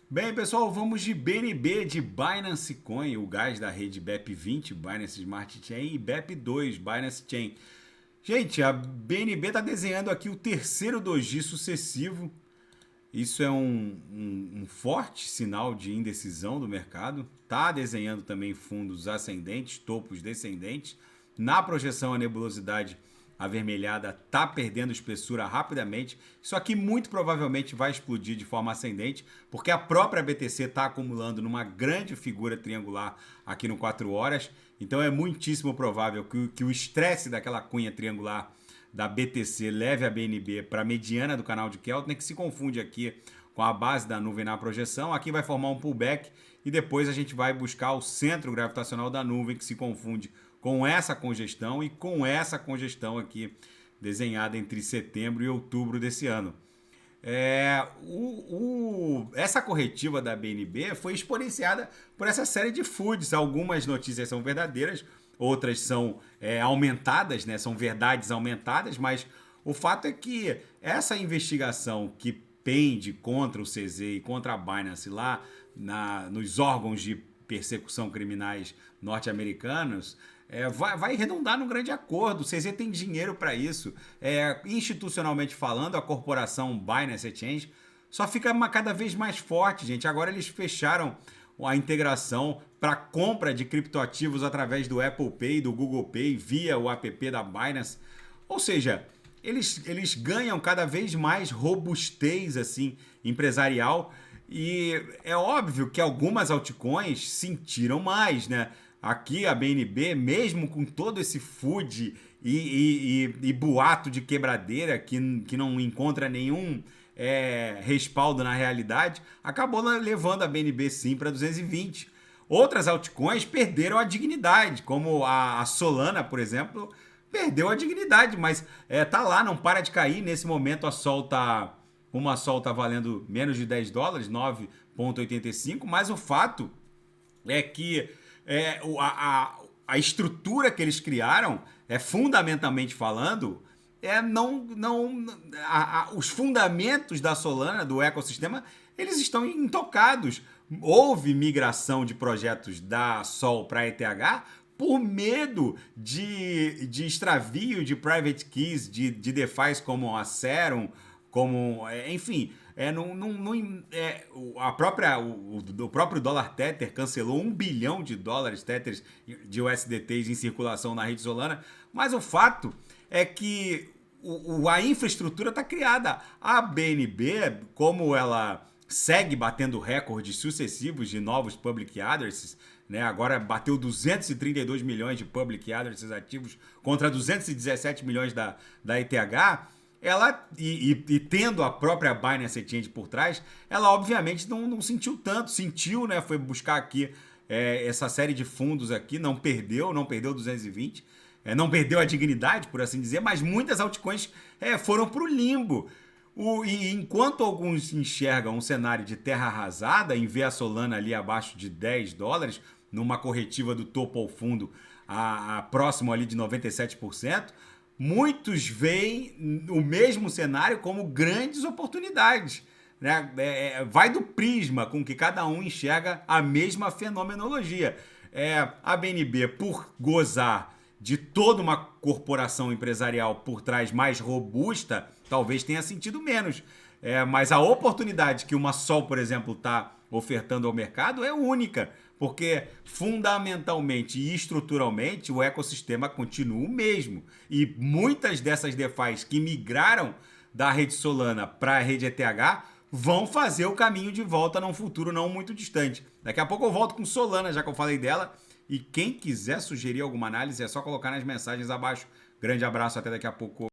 Bem, pessoal, vamos de BNB, de Binance Coin, o gás da rede BEP20, Binance Smart Chain, e BEP2, Binance Chain. Gente, a BNB está desenhando aqui o terceiro doji sucessivo. Isso é um forte sinal de indecisão do mercado. Está desenhando também fundos ascendentes, topos descendentes. Na projeção, a nebulosidade avermelhada está perdendo espessura rapidamente. Isso aqui muito provavelmente vai explodir de forma ascendente, porque a própria BTC está acumulando numa grande figura triangular aqui no 4 horas. Então é muitíssimo provável que o estresse daquela cunha triangular da BTC leve a BNB para a mediana do canal de Keltner, que se confunde aqui com a base da nuvem na projeção. Aqui vai formar um pullback e depois a gente vai buscar o centro gravitacional da nuvem, que se confunde com essa congestão e com essa congestão aqui desenhada entre setembro e outubro desse ano. Essa corretiva da BNB foi exponenciada por essa série de foods. Algumas notícias são verdadeiras, outras são aumentadas, né? São verdades aumentadas, mas o fato é que essa investigação que pende contra o CZ e contra a Binance lá nos órgãos de persecução criminais norte-americanos vai redundar num grande acordo. O CZ tem dinheiro para isso. Institucionalmente falando, a corporação Binance Exchange só fica cada vez mais forte, gente. Agora eles fecharam a integração para compra de criptoativos através do Apple Pay, do Google Pay, via o app da Binance. Ou seja, eles ganham cada vez mais robustez assim, empresarial. E é óbvio que algumas altcoins sentiram mais, né? Aqui a BNB, mesmo com todo esse food e boato de quebradeira que não encontra nenhum respaldo na realidade, acabou levando a BNB sim para 220. Outras altcoins perderam a dignidade, como a Solana, por exemplo, perdeu a dignidade, mas tá lá, não para de cair. Nesse momento uma Sol tá valendo menos de $10, 9,85, mas o fato é que a estrutura que eles criaram, fundamentalmente falando, os fundamentos da Solana, do ecossistema, eles estão intocados. Houve migração de projetos da Sol para ETH por medo de extravio de private keys, de DeFi como a Serum, como, enfim, o próprio dólar Tether cancelou $1 bilhão Tethers de USDTs em circulação na rede Solana, mas o fato é que a infraestrutura está criada. A BNB, como ela segue batendo recordes sucessivos de novos public addresses, né? Agora bateu 232 milhões de public addresses ativos contra 217 milhões da ETH. Ela, tendo a própria Binance Exchange por trás, ela obviamente não sentiu tanto. Sentiu, né? Foi buscar aqui essa série de fundos aqui, não perdeu 220, não perdeu a dignidade, por assim dizer, mas muitas altcoins foram para o limbo. E enquanto alguns enxergam um cenário de terra arrasada em ver a Solana ali abaixo de $10, numa corretiva do topo ao fundo próximo ali de 97%, muitos veem o mesmo cenário como grandes oportunidades. Né? Vai do prisma com que cada um enxerga a mesma fenomenologia. A BNB, por gozar de toda uma corporação empresarial por trás mais robusta, talvez tenha sentido menos. Mas a oportunidade que uma Sol, por exemplo, está ofertando ao mercado é única, porque fundamentalmente e estruturalmente o ecossistema continua o mesmo. E muitas dessas DeFis que migraram da rede Solana para a rede ETH vão fazer o caminho de volta num futuro não muito distante. Daqui a pouco eu volto com Solana, já que eu falei dela. E quem quiser sugerir alguma análise é só colocar nas mensagens abaixo. Grande abraço, até daqui a pouco.